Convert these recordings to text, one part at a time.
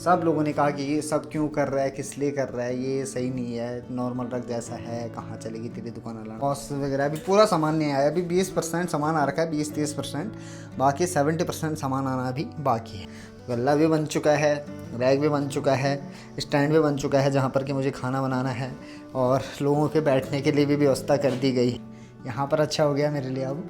सब लोगों ने कहा कि ये सब क्यों कर रहा है, किस लिए कर रहा है, ये सही नहीं है, नॉर्मल रख जैसा है, कहाँ चलेगी तेरी दुकान वाला। बॉस वगैरह अभी पूरा सामान नहीं आया, अभी 20% सामान आ रखा है, 20-30%, बाकी 70% सामान आना अभी बाकी है। गल्ला भी बन चुका है, रैक भी बन चुका है, स्टैंड भी बन चुका है जहाँ पर कि मुझे खाना बनाना है, और लोगों के बैठने के लिए भी व्यवस्था कर दी गई। यहाँ पर अच्छा हो गया मेरे लिए अब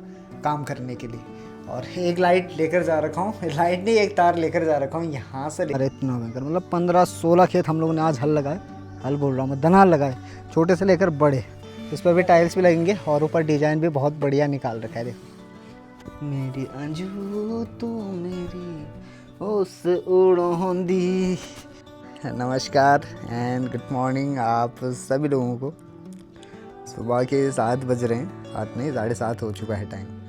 काम करने के लिए। और एक लाइट लेकर जा रखा हूँ, लाइट नहीं, एक तार लेकर जा रखा हूँ यहाँ से। अरे इतना भयंकर, मतलब 15-16 खेत हम लोगों ने आज हल लगाए, हल बोल रहा हूँ मैं, दनाल लगाए, छोटे से लेकर बड़े। इस पर भी टाइल्स भी लगेंगे और ऊपर डिजाइन भी बहुत बढ़िया निकाल रखा है। देखो मेरी अंजू तू मेरी उस उड़ोंदी। नमस्कार एंड गुड मॉर्निंग आप सभी लोगों को। सुबह के 7 बज रहे हैं, 7 नहीं 7:30 हो चुका है टाइम।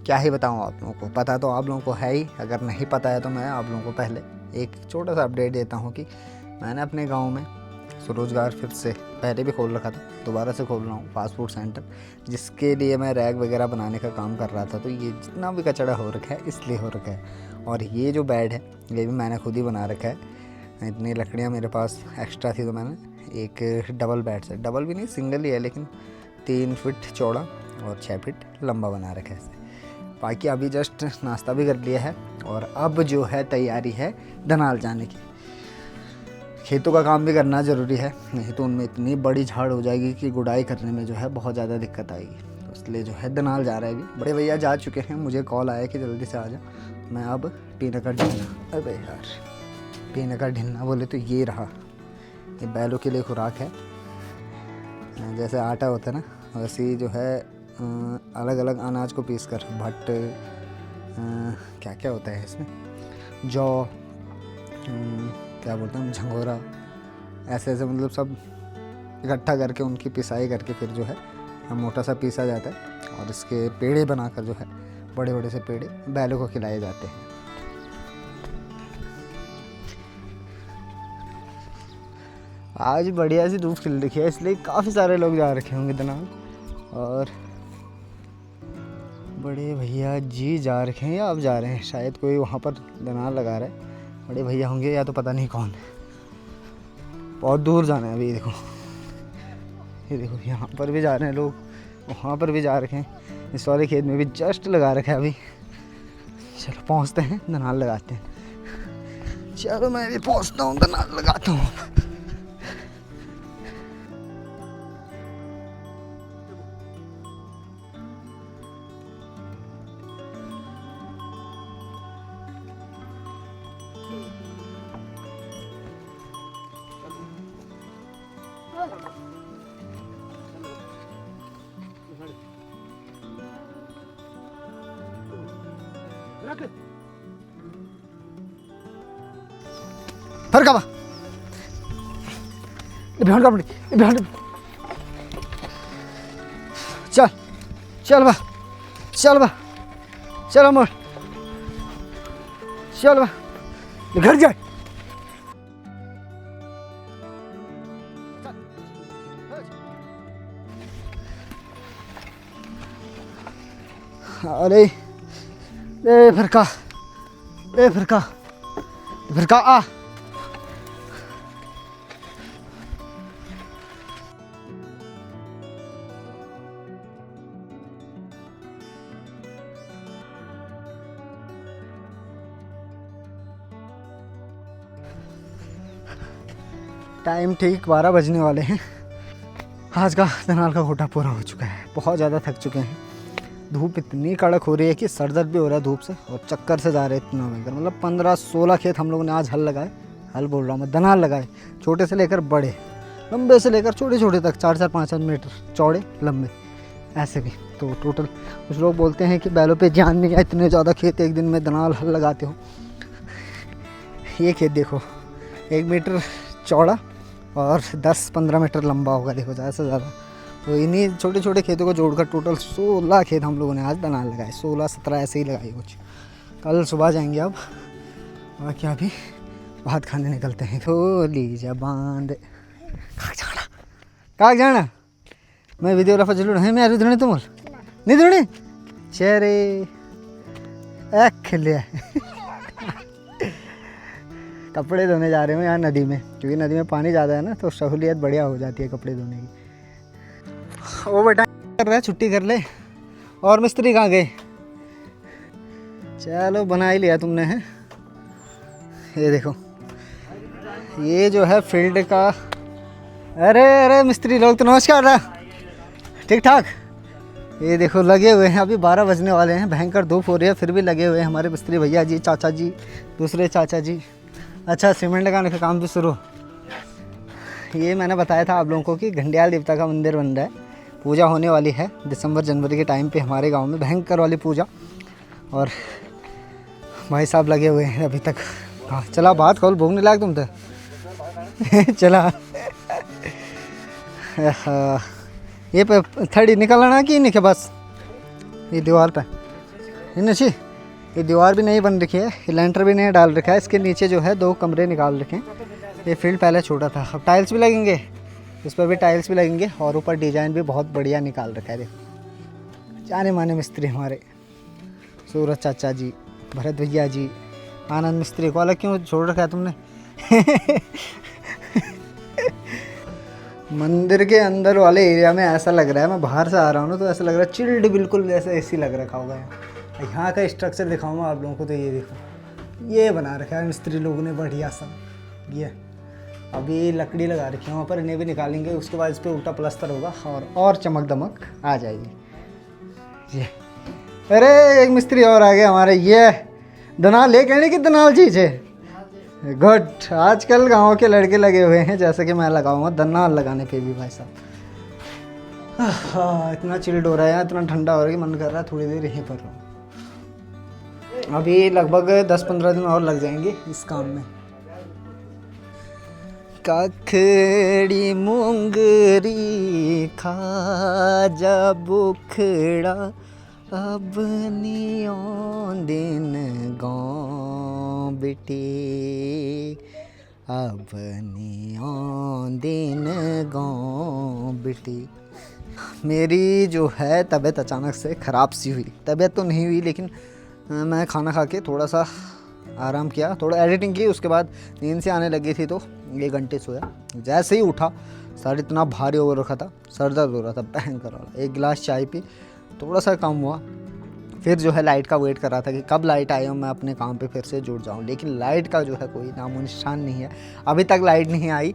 क्या ही बताऊँ आप लोगों को, पता तो आप लोगों को है ही, अगर नहीं पता है तो मैं आप लोगों को पहले एक छोटा सा अपडेट देता हूँ कि मैंने अपने गांव में स्वरोजगार फिर से, पहले भी खोल रखा था, दोबारा से खोल रहा हूँ फास्ट फूड सेंटर, जिसके लिए मैं रैक वगैरह बनाने का काम कर रहा था। तो ये जितना भी कचरा हो रखा है इसलिए हो रखा है। और ये जो बेड है ये भी मैंने खुद ही बना रखा है। इतनी लकड़ियाँ मेरे पास एक्स्ट्रा थी तो मैंने एक डबल बेड से, डबल भी नहीं सिंगल ही है, लेकिन 3 फीट चौड़ा और 6 फीट लंबा बना रखा है इसे। बाकी अभी जस्ट नाश्ता भी कर लिया है और अब जो है तैयारी है दनाल जाने की। खेतों का काम भी करना ज़रूरी है, नहीं तो उनमें इतनी बड़ी झाड़ हो जाएगी कि गुड़ाई करने में जो है बहुत ज़्यादा दिक्कत आएगी। तो इसलिए जो है दनाल जा रहा है। अभी बड़े भैया जा चुके हैं, मुझे कॉल आया कि जल्दी से आ जा। मैं अब पीने का ढिन्ना, अबे यार पीने का ढिन्ना बोले तो ये रहा, ये बैलों के लिए खुराक है। जैसे आटा होता है ना, वैसे ही जो है अलग अलग अनाज को पीस कर, भट्ट, क्या क्या होता है इसमें, जौ, क्या बोलते हैं, झंगोरा, ऐसे ऐसे मतलब सब इकट्ठा करके उनकी पिसाई करके फिर जो है मोटा सा पीसा जाता है और इसके पेड़े बनाकर जो है बड़े बड़े से पेड़े बैलों को खिलाए जाते हैं। आज बढ़िया सी धूप खिल रखी है, इसलिए काफ़ी सारे लोग जा रखे होंगे दनाल। और बड़े भैया जी जा रखे हैं या अब जा रहे हैं, शायद कोई वहाँ पर दनाल लगा रहा है। बड़े भैया होंगे या तो पता नहीं कौन। बहुत दूर जाना है अभी। देखो ये देखो, यहाँ पर भी जा रहे हैं लोग, वहाँ पर भी जा रखे हैं, इस वाले खेत में भी जस्ट लगा रखा है अभी। चलो पहुँचते हैं, दनाल लगाते हैं। चलो मैं भी पहुँचता हूँ, दनाल लगाता हूँ। फर्क आवा बिहान का बिहान, चल चल बा, चल बा, चल अमर, चल बा घर जाए। अरे ए फिरका, ए फिरका, फिरका आ। टाइम ठीक 12 बजने वाले हैं। आज का दनाल का कोटा पूरा हो चुका है, बहुत ज़्यादा थक चुके हैं। धूप इतनी कड़क हो रही है कि सर दर्द भी हो रहा है धूप से, और चक्कर से जा रहे हैं इतना भयंकर। मतलब 15-16 खेत हम लोगों ने आज हल लगाए, हल बोल रहा हूँ मैं, दनाल लगाए, छोटे से लेकर बड़े, लंबे से लेकर छोटे छोटे तक, 4-4, 5-5 मीटर चौड़े लंबे, ऐसे भी। तो टोटल कुछ लोग बोलते हैं कि बैलों पे जान नहीं है, इतने ज़्यादा खेत एक दिन में दनाल हल लगाते हो। ये खेत देखो 1 मीटर चौड़ा और 10-15 मीटर लंबा होगा, देखो ज़्यादा से ज़्यादा। तो इन्हीं छोटे छोटे खेतों को जोड़कर टोटल 16 खेत हम लोगों ने आज दनाल लगाए, 16-17 ऐसे ही लगाए कुछ। कल सुबह जाएंगे अब, बाकी अभी भात खाने निकलते हैं। खोली जबान दे, कहाँ जाना मैं वीडियोग्राफर जरूर है, मैं धुने तुम नहीं धुने चेहरे खेले कपड़े धोने जा रहे हो यहाँ नदी में, क्योंकि नदी में पानी ज़्यादा है ना, तो सहूलियत बढ़िया हो जाती है कपड़े धोने की। वो बेटा कर रहा है, छुट्टी कर ले। और मिस्त्री कहाँ गए? चलो बना ही लिया तुमने है। ये देखो, ये जो है फील्ड का। अरे अरे मिस्त्री लोग तो नमस्कार, ठीक ठाक। ये देखो लगे हुए हैं, अभी 12 बजने वाले हैं, भयंकर धूप हो रही है, फिर भी लगे हुए हैं हमारे मिस्त्री भैया जी, चाचा जी, दूसरे चाचा जी। अच्छा, सीमेंट लगाने का काम भी शुरू। ये मैंने बताया था आप लोगों को कि घंडियाल देवता का मंदिर बन रहा है, पूजा होने वाली है दिसंबर जनवरी के टाइम पे हमारे गांव में, भयंकर वाली पूजा। और भाई साहब लगे हुए हैं अभी तक। हाँ चला बात खोल, भूख नहीं लायक तुम तो चला। ये पे थड़ी निकलना कि नहीं के बस ये दीवार पे नीचे, ये दीवार भी नहीं बन रखी है, ये लेंटर भी नहीं डाल रखा है, इसके नीचे जो है 2 कमरे निकाल रखे हैं। ये फील्ड पहले छोटा था, अब टाइल्स भी लगेंगे, इस पर भी टाइल्स भी लगेंगे, और ऊपर डिज़ाइन भी बहुत बढ़िया निकाल रखा है। देखो जाने माने मिस्त्री हमारे, सूरज चाचा जी, भरत भैया जी, आनंद मिस्त्री को अलग क्यों छोड़ रखा है तुमने? मंदिर के अंदर वाले एरिया में ऐसा लग रहा है, मैं बाहर से आ रहा हूँ ना तो ऐसा लग रहा है चिल्ड, बिल्कुल जैसे एसी लग रखा होगा। यहाँ का स्ट्रक्चर दिखाऊंगा आप लोगों को, तो ये देखो ये बना रखा है मिस्त्री लोगों ने बढ़िया सा। ये अभी लकड़ी लगा रखी है वहाँ पर, इन्हें भी निकालेंगे, उसके बाद इस पर उल्टा प्लस्तर होगा और चमक दमक आ जाएगी। ये अरे एक मिस्त्री और आ गया हमारे, ये दनाल ले कहने की दनाल चीज़ है। गुड, आजकल गांव के लड़के लगे हुए हैं, जैसे कि मैं लगाऊंगा दनाल लगाने पे भी भाई साहब। इतना चिल्ड हो रहा है, इतना ठंडा हो रहा है कि मन कर रहा है थोड़ी देर यहीं पर रहूं। अभी लगभग 10-15 दिन और लग जाएंगे इस काम में। काखड़ी मूंगरी खाजा बुखड़ा, अब नी दिन गाँव बेटे, अब नी दिन गाँव बेटे। मेरी जो है तबीयत अचानक से ख़राब सी हुई, तबीयत तो नहीं हुई लेकिन मैं खाना खा के थोड़ा सा आराम किया, थोड़ा एडिटिंग की, उसके बाद नींद से आने लगी थी तो 1 घंटे सोया। जैसे ही उठा सर इतना भारी हो रखा था, सर दर्द हो रहा था भयंकर वाला। 1 गिलास चाय पी, थोड़ा सा कम हुआ। फिर जो है लाइट का वेट कर रहा था कि कब लाइट आए और मैं अपने काम पे फिर से जुड़ जाऊं, लेकिन लाइट का जो है कोई नामो निशान नहीं है, अभी तक लाइट नहीं आई।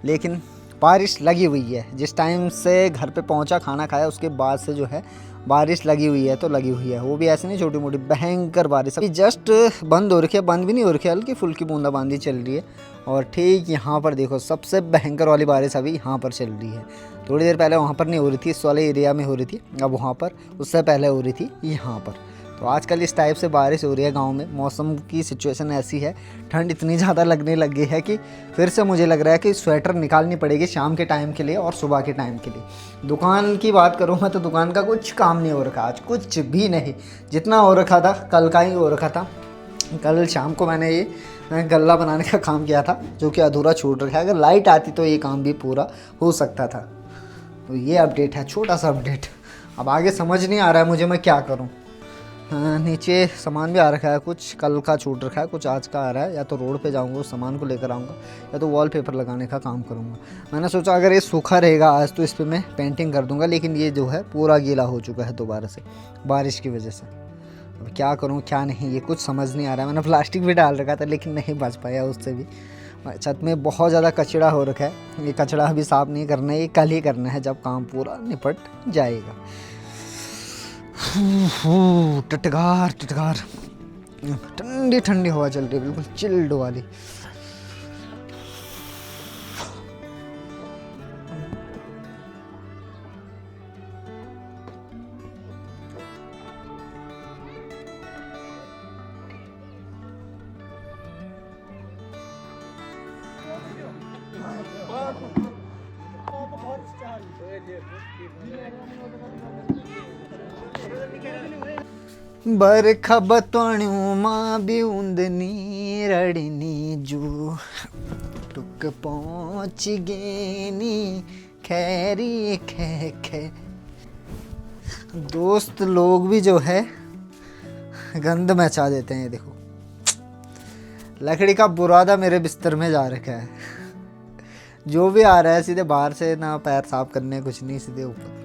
लेकिन बारिश लगी हुई है, जिस टाइम से घर पे पहुंचा खाना खाया उसके बाद से जो है बारिश लगी हुई है, तो लगी हुई है, वो भी ऐसे नहीं छोटी मोटी, भयंकर बारिश। अभी जस्ट बंद हो रखी है, बंद भी नहीं हो रखी है, हल्की फुल्की बूंदाबांदी चल रही है। और ठीक यहाँ पर देखो सबसे भयंकर वाली बारिश अभी यहाँ पर चल रही है। थोड़ी देर पहले वहाँ पर नहीं हो रही थी, इस वाले एरिया में हो रही थी, अब वहाँ पर उससे पहले हो रही थी यहाँ पर। तो आजकल इस टाइप से बारिश हो रही है गांव में, मौसम की सिचुएशन ऐसी है, ठंड इतनी ज़्यादा लगने लग गई है कि फिर से मुझे लग रहा है कि स्वेटर निकालनी पड़ेगी शाम के टाइम के लिए और सुबह के टाइम के लिए। दुकान की बात करूँ मैं तो दुकान का कुछ काम नहीं हो रखा आज, कुछ भी नहीं। जितना हो रखा था कल का ही हो रखा था। कल शाम को मैंने ये गल्ला बनाने का काम किया था, जो कि अधूरा छूट रखा है। अगर लाइट आती तो ये काम भी पूरा हो सकता था। तो ये अपडेट है, छोटा सा अपडेट। अब आगे समझ नहीं आ रहा है मुझे मैं क्या करूँ। नीचे सामान भी आ रखा है, कुछ कल का छूट रखा है, कुछ आज का आ रहा है। या तो रोड पे जाऊंगा उस सामान को लेकर आऊँगा, या तो वॉलपेपर लगाने का काम करूँगा। मैंने सोचा अगर ये सूखा रहेगा आज तो इस पर मैं पेंटिंग कर दूँगा, लेकिन ये जो है पूरा गीला हो चुका है दोबारा से बारिश की वजह से। अब क्या करूँ क्या नहीं ये कुछ समझ नहीं आ रहा है। मैंने प्लास्टिक भी डाल रखा था लेकिन नहीं बच पाया उससे भी। छत में बहुत ज़्यादा कचरा हो रखा है, ये कचरा अभी साफ़ नहीं करना है, ये कल ही करना है जब काम पूरा निपट जाएगा। टटकार टटकार ठंडी ठंडी हवा चल रही है, बिल्कुल चिल्ड वाली। बरखा बतोण्यू माँ भी उंदनी रड़नी जू टुक पहुँच गे नी खैरी खे खे। दोस्त लोग भी जो है गंद मचा देते हैं। देखो लकड़ी का बुरादा मेरे बिस्तर में जा रखा है। जो भी आ रहा है सीधे बाहर से, ना पैर साफ करने कुछ नहीं, सीधे ऊपर।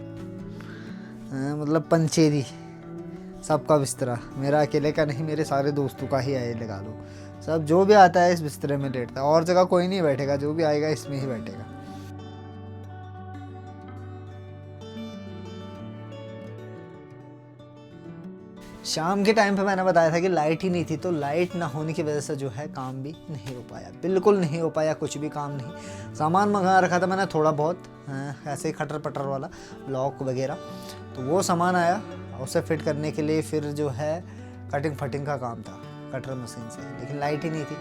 मतलब पंचेरी सबका बिस्तरा, मेरा अकेले का नहीं, मेरे सारे दोस्तों का ही है लगा लो। सब जो भी आता है इस बिस्तरे में लेटता है, और जगह कोई नहीं बैठेगा, जो भी आएगा इसमें ही बैठेगा। शाम के टाइम पे मैंने बताया था कि लाइट ही नहीं थी, तो लाइट ना होने की वजह से जो है काम भी नहीं हो पाया, बिल्कुल नहीं हो पाया, कुछ भी काम नहीं। सामान मंगा रखा था मैंने थोड़ा बहुत, ऐसे ही खटर पटर वाला, लॉक वगैरह, तो वो सामान आया, उसे फिट करने के लिए फिर जो है कटिंग फटिंग का काम था कटर मशीन से, लेकिन लाइट ही नहीं थी।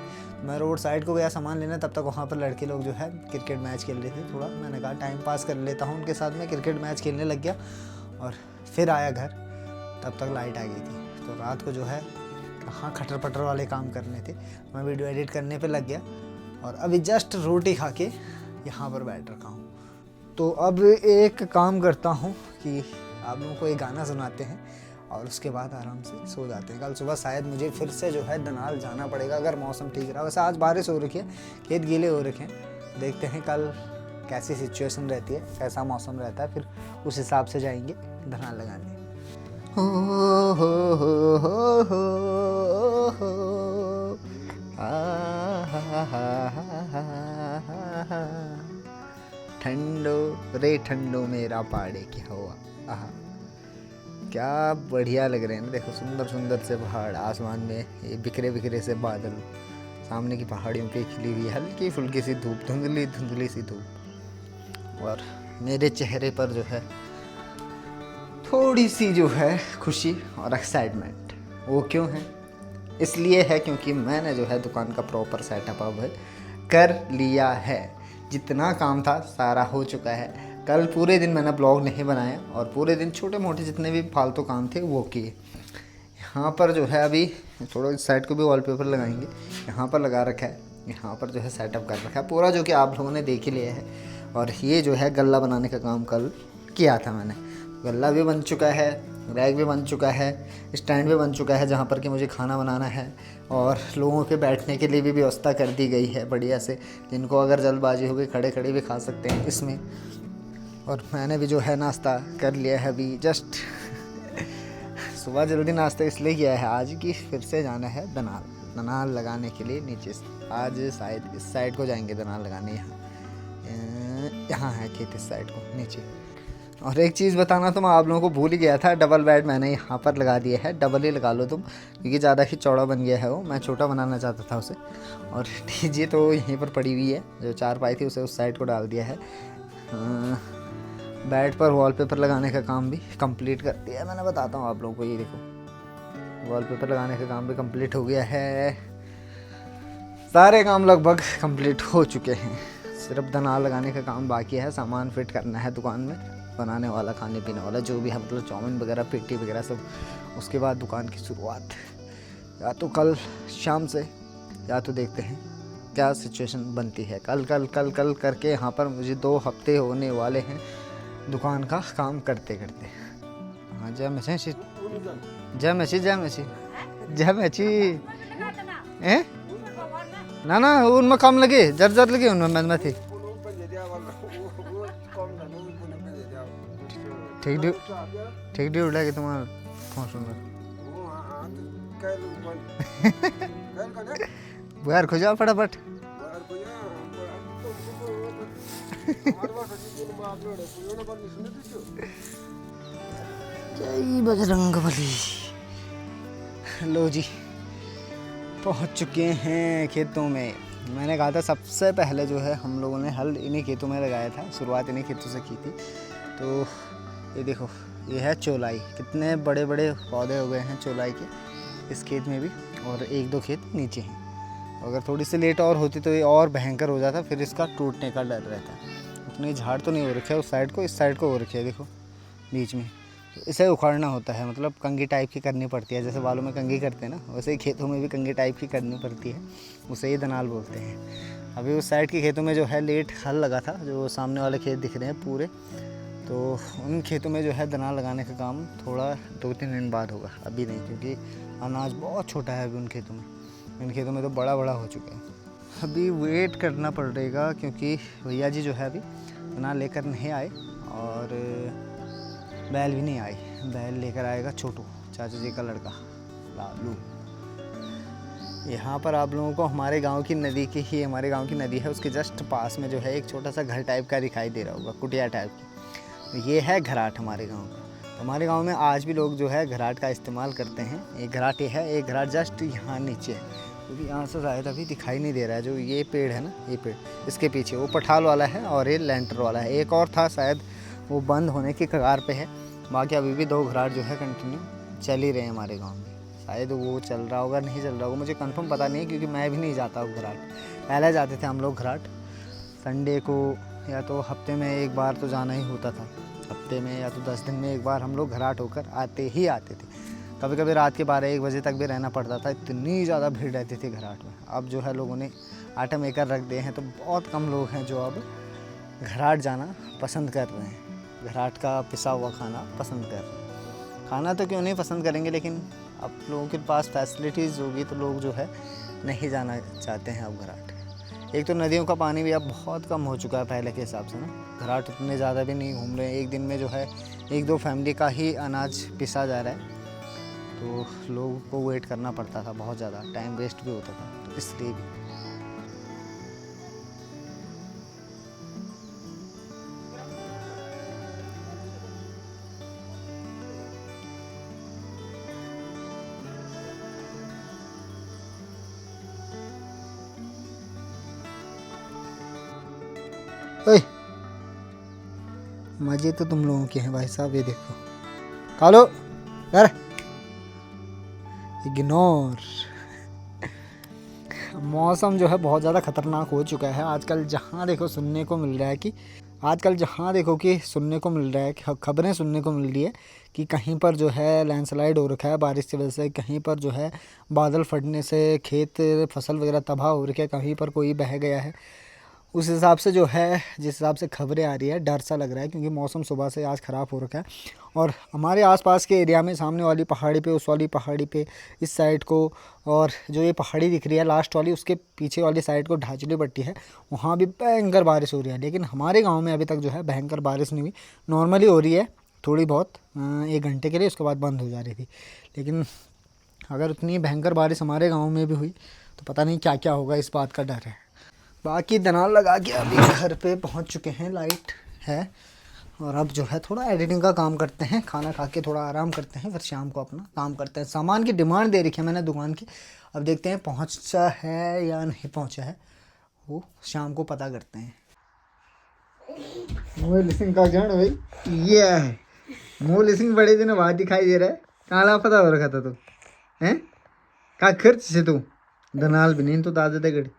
मैं रोड साइड को गया सामान लेने, तब तक वहाँ पर लड़के लोग जो है क्रिकेट मैच खेल रहे थे। थोड़ा मैंने कहा टाइम पास कर लेता हूँ उनके साथ में, क्रिकेट मैच खेलने लग गया और फिर आया घर, तब तक लाइट आ गई थी। तो रात को जो है कहाँ खटर पटर वाले काम करने थे, मैं वीडियो एडिट करने पे लग गया और अभी जस्ट रोटी खा के यहाँ पर बैठ रखा हूँ। तो अब एक काम करता हूँ कि आप लोगों को एक गाना सुनाते हैं और उसके बाद आराम से सो जाते हैं। कल सुबह शायद मुझे फिर से जो है दनाल जाना पड़ेगा, अगर मौसम ठीक रहा। वैसे आज बारिश हो रखी है, खेत गीले हो रखे हैं, देखते हैं कल कैसी सिचुएशन रहती है, कैसा मौसम रहता है, फिर उस हिसाब से जाएंगे दनाल लगाने। हो हो हो हो हो हो ठंडो रे ठंडो मेरा पाड़े की हवा, आहा क्या बढ़िया लग रहे हैं ना। देखो सुंदर सुंदर से पहाड़, आसमान में ये बिखरे बिखरे से बादल, सामने की पहाड़ियों पे खिली हुई हल्की फुल्की सी धूप, धुंधली धुंधली सी धूप, और मेरे चेहरे पर जो है थोड़ी सी जो है खुशी और एक्साइटमेंट। वो क्यों है? इसलिए है क्योंकि मैंने जो है दुकान का प्रॉपर सेटअप अब कर लिया है। जितना काम था सारा हो चुका है। कल पूरे दिन मैंने ब्लॉग नहीं बनाया और पूरे दिन छोटे मोटे जितने भी फालतू काम थे वो किए। यहाँ पर जो है अभी थोड़ा इस साइड को भी वॉलपेपर लगाएंगे, यहाँ पर लगा रखा है, यहाँ पर जो है सेटअप कर रखा है पूरा, जो कि आप लोगों ने देख ही लिया है। और ये जो है गल्ला बनाने का काम कल किया था मैंने, गल्ला भी बन चुका है, रैक भी बन चुका है, स्टैंड भी बन चुका है जहाँ पर कि मुझे खाना बनाना है, और लोगों के बैठने के लिए भी व्यवस्था कर दी गई है बढ़िया से, जिनको अगर जल्दबाजी हो गई खड़े खड़े भी खा सकते हैं इसमें। और मैंने भी जो है नाश्ता कर लिया है अभी जस्ट। सुबह जल्दी नाश्ता इसलिए किया है आज कि फिर से जाना है दनाल लगाने के लिए नीचे से। आज शायद इस साइड को जाएंगे दनाल लगाने, यहाँ है खेत इस साइड को नीचे। और एक चीज़ बताना तो मैं आप लोगों को भूल ही गया था, डबल बेड मैंने यहाँ पर लगा दिया है, डबल ही लगा लो तुम, क्योंकि ज़्यादा ही चौड़ा बन गया है वो, मैं छोटा बनाना चाहता था उसे। और डीजे तो यहीं पर पड़ी हुई है, जो चारपाई थी उसे उस साइड को डाल दिया है। बेड पर वॉलपेपर लगाने का काम भी कंप्लीट कर दिया है मैंने, बताता हूँ आप लोगों को। ये देखो वॉलपेपर लगाने का काम भी कंप्लीट हो गया है, सारे काम लगभग कंप्लीट हो चुके हैं, सिर्फ दनाल लगाने का काम बाकी है। सामान फिट करना है दुकान में, बनाने वाला खाने पीने वाला जो भी है, मतलब चाउमीन वगैरह पेटी वगैरह सब। उसके बाद दुकान की शुरुआत या तो कल शाम से, या तो देखते हैं क्या सिचुएशन बनती है। कल कल कल कल करके यहाँ पर मुझे 2 हफ्ते होने वाले हैं दुकान का काम करते करते। हाँ जय मैची जय मैची जय मैची जय मैची ए ना ना उनमें कम लगे, जर जर लगे उनमें मैं थी ठीक ड्यू उड़ा तुम्हारा फोन सुन बाहर खो जाओ फटाफट। जय बजरंगबली। लो जी पहुंच चुके हैं खेतों में। मैंने कहा था सबसे पहले जो है हम लोगों ने हल इन्हीं खेतों में लगाया था, शुरुआत इन्हीं खेतों से की थी। तो ये देखो ये है चौलाई, कितने बड़े बड़े पौधे हो गए हैं चौलाई के इस खेत में भी, और 1-2 खेत नीचे हैं। अगर थोड़ी सी लेट और होती तो ये और भयंकर हो जाता, फिर इसका टूटने का डर रहता। उतनी झाड़ तो नहीं हो रखी है उस साइड को, इस साइड को हो रखी है देखो बीच में। तो इसे उखाड़ना होता है, मतलब कंघी टाइप की करनी पड़ती है, जैसे बालों में कंघी करते हैं ना, वैसे ही खेतों में भी कंघी टाइप की करनी पड़ती है, उसे ही दनाल बोलते हैं। अभी उस साइड के खेतों में जो है लेट हल लगा था, जो सामने वाले खेत दिख रहे हैं पूरे, तो उन खेतों में जो है दनाल लगाने का काम थोड़ा 2-3 दिन बाद होगा, अभी नहीं, क्योंकि अनाज बहुत छोटा है अभी उन खेतों में। इन खेतों में तो बड़ा बड़ा हो चुका है। अभी वेट करना पड़ेगा क्योंकि भैया जी जो है अभी बना लेकर नहीं आए और बैल भी नहीं आई। बैल लेकर आएगा छोटू, चाचा जी का लड़का लालू। यहाँ पर आप लोगों को हमारे गांव की नदी की ही, हमारे गांव की नदी है उसके जस्ट पास में जो है एक छोटा सा घर टाइप का दिखाई दे रहा होगा, कुटिया टाइप की। तो ये है घराट हमारे गांव का। तो हमारे गांव में आज भी लोग जो है घराट का इस्तेमाल करते हैं। एक घराट ये है, एक घराट जस्ट यहाँ नीचे है क्योंकि यहाँ से शायद अभी दिखाई नहीं दे रहा है। जो ये पेड़ है ना, ये पेड़ इसके पीछे वो पठाल वाला है और ये लेंटर वाला है। एक और था शायद वो बंद होने की कगार पे है। बाकी अभी भी 2 घराट जो है कंटिन्यू चल ही रहे हैं हमारे गांव में। शायद वो चल रहा होगा, नहीं चल रहा होगा, मुझे कंफर्म पता नहीं क्योंकि मैं भी नहीं जाता हूँ घराट। पहले जाते थे हम लोग घराट संडे को, या तो हफ्ते में एक बार तो जाना ही होता था। हफ्ते में या तो 10 दिन में एक बार हम लोग घराट होकर आते थे। कभी कभी रात के 12-1 बजे तक भी रहना पड़ता था, इतनी ज़्यादा भीड़ रहती थी घराट में। अब जो है लोगों ने आटा मेकर रख दिए हैं तो बहुत कम लोग हैं जो अब घराट जाना पसंद कर रहे हैं, घराट का पिसा हुआ खाना पसंद कर रहे हैं। खाना तो क्यों नहीं पसंद करेंगे, लेकिन अब लोगों के पास फैसिलिटीज़ होगी तो लोग जो है नहीं जाना चाहते हैं अब घराट। एक तो नदियों का पानी भी अब बहुत कम हो चुका है पहले के हिसाब से ना। घराट इतने ज़्यादा भी नहीं घूम रहे हैं। एक दिन में जो है 1-2 फैमिली का ही अनाज पिसा जा रहा है, तो लोगों को वेट करना पड़ता था, बहुत ज़्यादा टाइम वेस्ट भी होता था, तो इसलिए भी। ओए, मजे तो तुम लोगों के हैं भाई साहब। ये देखो कालो कर इग्नोर। मौसम जो है बहुत ज़्यादा ख़तरनाक हो चुका है आजकल। जहाँ देखो सुनने को मिल रहा है कि सुनने को मिल रहा है कि खबरें सुनने को मिल रही है कि कहीं पर जो है लैंडस्लाइड हो रखा है बारिश की वजह से, कहीं पर जो है बादल फटने से खेत फसल वगैरह तबाह हो रखी है, कहीं पर कोई बह गया है। उस हिसाब से जो है, जिस हिसाब से खबरें आ रही है, डर सा लग रहा है क्योंकि मौसम सुबह से आज ख़राब हो रखा है। और हमारे आसपास के एरिया में सामने वाली पहाड़ी पे, उस वाली पहाड़ी पे, इस साइड को, और जो ये पहाड़ी दिख रही है लास्ट वाली, उसके पीछे वाली साइड को ढाचली पट्टी है, वहाँ भी भयंकर बारिश हो रही है। लेकिन हमारे गाँव में अभी तक जो है भयंकर बारिश नहीं हुई, नॉर्मली हो रही है थोड़ी बहुत 1 घंटे के लिए, उसके बाद बंद हो जा रही थी। लेकिन अगर उतनी भयंकर बारिश हमारे गाँव में भी हुई तो पता नहीं क्या क्या होगा, इस बात का डर है। बाकी दनाल लगा के अभी घर पे पहुंच चुके हैं, लाइट है, और अब जो है थोड़ा एडिटिंग का काम करते हैं, खाना खा के थोड़ा आराम करते हैं, फिर शाम को अपना काम करते हैं। सामान की डिमांड दे रखी है मैंने दुकान की, अब देखते हैं पहुंचा है या नहीं पहुंचा है, वो शाम को पता करते हैं। मोहिल सिंह का जान भाई ये है, मोहिल सिंह बड़े दिन बाद दिखाई दे रहा है। कहाँ लापता हो रखा था तू हैं, का खर्च से तू दनाल भी नहीं तो दादा दगड़ी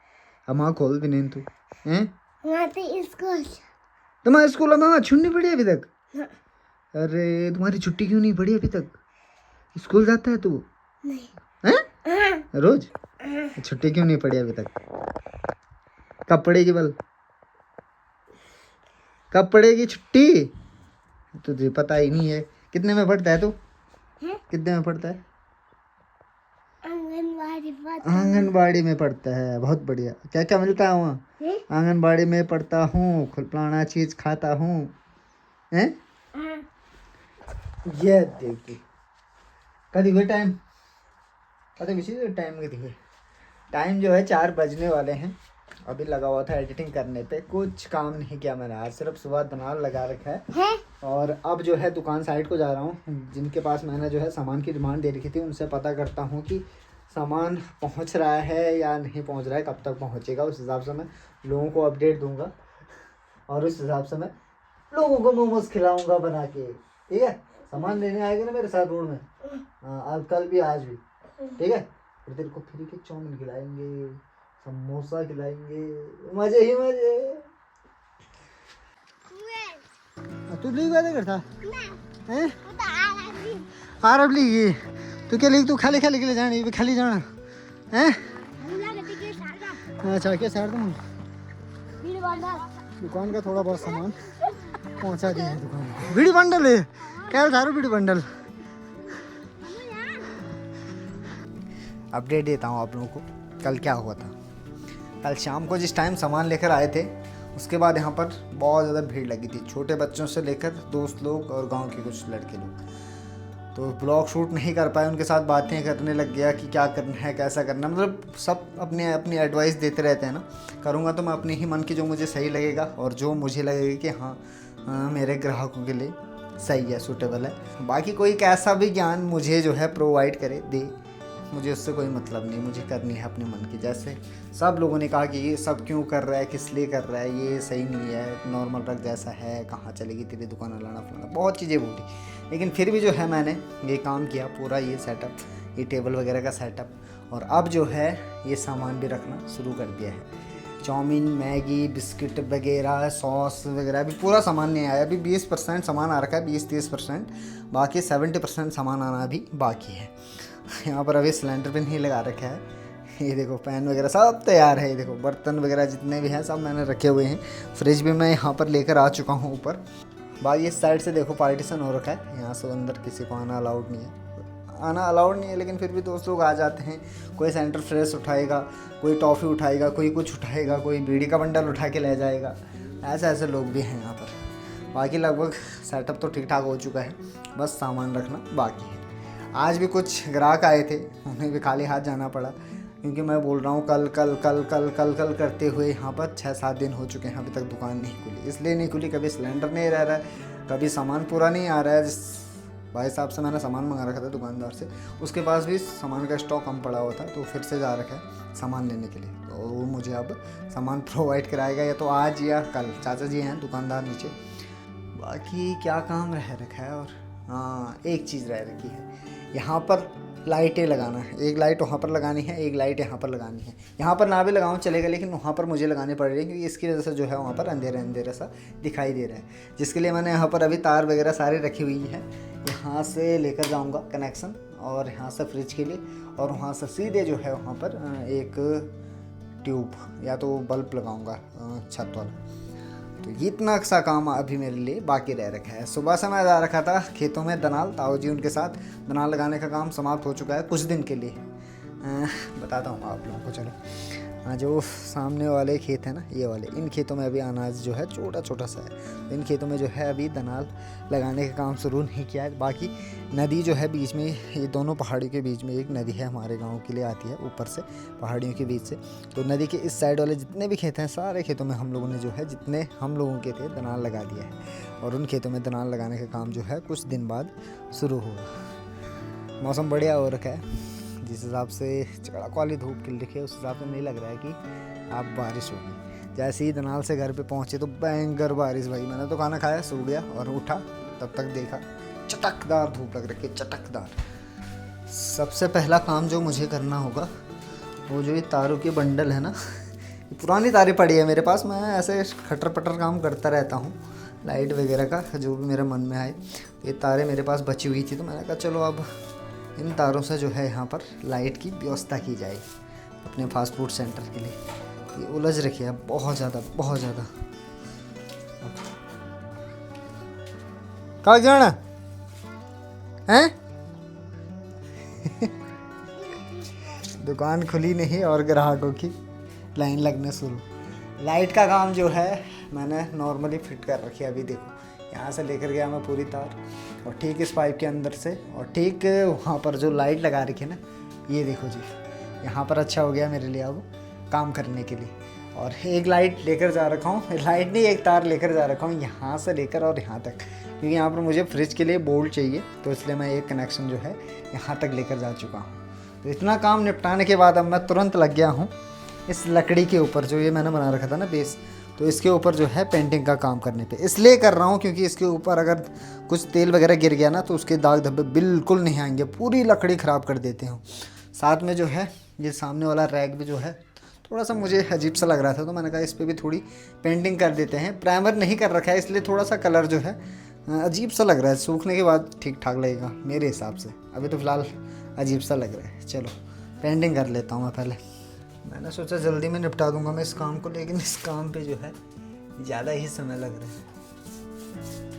हम खोल भी नहीं तू हैं। स्कूल तुम्हारे स्कूल में छुट्टी पड़ी अभी तक? अरे तुम्हारी छुट्टी क्यों नहीं पड़ी अभी तक? स्कूल जाता है तू? नहीं। हैं? रोज? छुट्टी क्यों नहीं पड़ी अभी तक? कब पड़ेगी बल? कब पड़ेगी छुट्टी? तुझे पता ही नहीं है। कितने में पढ़ता है तू? कितने में पढ़ता है? आंगनबाड़ी में पढ़ता है, बहुत बढ़िया। क्या क्या मिलता है वहाँ? आंगनबाड़ी में पढ़ता हूँ, खुलपलाना चीज खाता हूँ हैं। ये देखिए कभी हुए टाइम, पता किसी टाइम के दिखे टाइम जो है 4 बजने वाले हैं। अभी लगा हुआ था एडिटिंग करने पे, कुछ काम नहीं किया मैंने आज, सिर्फ सुबह दनाल लगा रखा है। और अब जो है दुकान साइड को जा रहा हूँ, जिनके पास मैंने जो है सामान की डिमांड दे रखी थी उनसे पता करता हूँ कि सामान पहुँच रहा है या नहीं पहुँच रहा है, कब तक पहुँचेगा। उस हिसाब से मैं लोगों को अपडेट दूंगा और उस हिसाब से मैं लोगों को मोमोज खिलाऊंगा बना के, ठीक है। सामान लेने आएगा ना मेरे साथ रोड में, हाँ आज कल भी आज भी, ठीक है। फिर तेरे को फ्री के चाउमीन खिलाएंगे, समोसा खिलाएंगे, मजे ही मजे। तू लीग वाले करता हैं? आरब लीग तू क्या लीग? तू खाली खाली के लिए जानी भी खाली जाना हैं? अच्छा क्या सार दूँ दुकान का थोड़ा बहुत सामान पहुंचा दिया है दुकान को। बीड़ी बंडल है क्या सारू? बीड़ी बंडल अपडेट देता हूँ आप लोगों को। कल क्या हुआ था। कल शाम को जिस टाइम सामान लेकर आए थे उसके बाद यहाँ पर बहुत ज़्यादा भीड़ लगी थी, छोटे बच्चों से लेकर दोस्त लोग और गांव के कुछ लड़के लोग। तो ब्लॉग शूट नहीं कर पाए, उनके साथ बातें करने लग गया कि क्या करना है कैसा करना है, मतलब सब अपने अपनी एडवाइस देते रहते हैं ना। करूँगा तो मैं अपने ही मन की जो मुझे सही लगेगा और जो मुझे लगेगा कि हाँ मेरे ग्राहकों के लिए सही है, सूटेबल है। बाकी कोई कैसा भी ज्ञान मुझे जो है प्रोवाइड करे दे, मुझे उससे कोई मतलब नहीं, मुझे करनी है अपने मन की। जैसे सब लोगों ने कहा कि ये सब क्यों कर रहा है, किस लिए कर रहा है, ये सही नहीं है, नॉर्मल ट्रक जैसा है, कहाँ चलेगी तेरी दुकान, अलाना फलाना बहुत चीज़ें बोली। लेकिन फिर भी जो है मैंने ये काम किया, पूरा ये सेटअप, ये टेबल वगैरह का सेटअप, और अब जो है ये सामान भी रखना शुरू कर दिया है। चाउमीन, मैगी, बिस्किट वगैरह, सॉस वगैरह, अभी पूरा सामान नहीं आया। अभी 20% सामान आ रखा है, 20-30%, बाकी 70% सामान आना अभी बाकी है। यहाँ पर अभी सिलेंडर भी नहीं लगा रखा है। ये देखो पैन वगैरह सब तैयार है, ये देखो बर्तन वगैरह जितने भी हैं सब मैंने रखे हुए हैं। फ्रिज भी मैं यहाँ पर लेकर आ चुका हूँ ऊपर। बाकी इस साइड से देखो पार्टीशन हो रखा है, यहाँ से अंदर किसी को आना अलाउड नहीं है, आना अलाउड नहीं है, लेकिन फिर भी दोस्त लोग आ जाते हैं। कोई सेंटर फ्रेश उठाएगा, कोई टॉफ़ी उठाएगा, कोई कुछ उठाएगा, कोई बीड़ी का बंडल उठा के ले जाएगा, ऐसे ऐसे लोग भी हैं यहाँ पर। बाकी लगभग सेटअप तो ठीक ठाक हो चुका है, बस सामान रखना बाकी है। आज भी कुछ ग्राहक आए थे, उन्हें भी खाली हाथ जाना पड़ा, क्योंकि मैं बोल रहा हूँ कल कल कल कल कल कल करते हुए यहाँ पर 6-7 दिन हो चुके हैं, अभी तक दुकान नहीं खुली। इसलिए नहीं खुली, कभी सिलेंडर नहीं रह रहा है, कभी सामान पूरा नहीं आ रहा है। जिस भाई साहब से मैंने सामान मंगा रखा था दुकानदार से, उसके पास भी सामान का स्टॉक कम पड़ा हुआ था, तो फिर से जा रखा है सामान लेने के लिए। तो वो मुझे अब सामान प्रोवाइड कराएगा या तो आज या कल। चाचा जी हैं दुकानदार नीचे। बाकी क्या काम रह रखा है, और हाँ एक चीज़ रह रखी है, यहाँ पर लाइटें लगाना है। एक लाइट वहाँ पर लगानी है, एक लाइट यहाँ पर लगानी है। यहाँ पर ना भी लगाऊँ चलेगा, लेकिन वहाँ पर मुझे लगानी पड़ रही है, क्योंकि इसकी वजह से जो है वहाँ पर अंधेरा अंधेरा सा दिखाई दे रहा है, जिसके लिए मैंने यहाँ पर अभी तार वगैरह सारी रखी हुई है। यहाँ से लेकर जाऊँगा कनेक्शन, और यहाँ से फ्रिज के लिए, और वहाँ से सीधे जो है वहाँ पर एक ट्यूब या तो बल्ब लगाऊँगा छत वाला। तो इतना सा काम अभी मेरे लिए बाकी रह रखा है। सुबह से मैं जा रखा था खेतों में दनाल, ताऊ जी उनके साथ। दनाल लगाने का काम समाप्त हो चुका है कुछ दिन के लिए। बताता हूँ आप लोगों को, चलो। जो सामने वाले खेत है ना, ये वाले, इन खेतों में अभी अनाज जो है छोटा छोटा सा है, तो इन खेतों में जो है अभी दनाल लगाने का काम शुरू नहीं किया है। बाकी नदी जो है बीच में, ये दोनों पहाड़ियों के बीच में एक नदी है, हमारे गांव के लिए आती है ऊपर से पहाड़ियों के बीच से। तो नदी के इस साइड वाले जितने भी खेत हैं, सारे खेतों में हम लोगों ने जो है, जितने हम लोगों के थे, दनाल लगा दिया है। और उन खेतों में दनाल लगाने का काम जो है कुछ दिन बाद शुरू होगा। मौसम बढ़िया हो रखा है, जिस हिसाब से चकड़ाक वाली धूप खिल रखी है, उस हिसाब से नहीं लग रहा है कि आप बारिश होगी। जैसे ही दनाल से घर पे पहुंचे तो भयंकर बारिश भाई। मैंने तो खाना खाया, सो गया, और उठा तब तक देखा चटकदार धूप लग रखी है, चटकदार। सबसे पहला काम जो मुझे करना होगा, वो जो ये तारों के बंडल है ना, पुरानी तारें पड़ी है मेरे पास, मैं ऐसे खटर पटर काम करता रहता हूँ लाइट वगैरह का, जो भी मेरे मन में आए। ये तारें मेरे पास बची हुई थी, तो मैंने कहा चलो अब इन तारों से जो है यहाँ पर लाइट की व्यवस्था की जाए अपने फास्ट फूड सेंटर के लिए। ये उलझ रखी है बहुत ज़्यादा, बहुत ज़्यादा। कहाँ जाना है? दुकान खुली नहीं और ग्राहकों की लाइन लगने शुरू। लाइट का काम जो है मैंने नॉर्मली फिट कर रखी है। अभी देखो, यहाँ से लेकर गया मैं पूरी तार, और ठीक इस पाइप के अंदर से, और ठीक वहाँ पर जो लाइट लगा रखी है ना, ये देखो जी, यहाँ पर अच्छा हो गया मेरे लिए अब काम करने के लिए। और एक लाइट लेकर जा रखा हूँ, लाइट नहीं, एक तार लेकर जा रखा हूँ यहाँ से लेकर और यहाँ तक, क्योंकि यहाँ पर मुझे फ्रिज के लिए बोल्ट चाहिए, तो इसलिए मैं एक कनेक्शन जो है यहाँ तक लेकर जा चुका हूँ। तो इतना काम निपटाने के बाद अब मैं तुरंत लग गया हूँ इस लकड़ी के ऊपर, जो ये मैंने बना रखा था ना बेस, तो इसके ऊपर जो है पेंटिंग का काम करने पे इसलिए कर रहा हूँ, क्योंकि इसके ऊपर अगर कुछ तेल वगैरह गिर गया ना, तो उसके दाग धब्बे बिल्कुल नहीं आएंगे, पूरी लकड़ी ख़राब कर देते हैं। साथ में जो है ये सामने वाला रैक भी जो है थोड़ा सा मुझे अजीब सा लग रहा था, तो मैंने कहा इस पर भी थोड़ी पेंटिंग कर देते हैं। प्राइमर नहीं कर रखा है, इसलिए थोड़ा सा कलर जो है अजीब सा लग रहा है, सूखने के बाद ठीक ठाक लगेगा मेरे हिसाब से। अभी तो फ़िलहाल अजीब सा लग रहा है। चलो पेंटिंग कर लेता हूँ मैं पहले। मैंने सोचा जल्दी में निपटा दूंगा मैं इस काम को, लेकिन इस काम पे जो है ज़्यादा ही समय लग रहा है।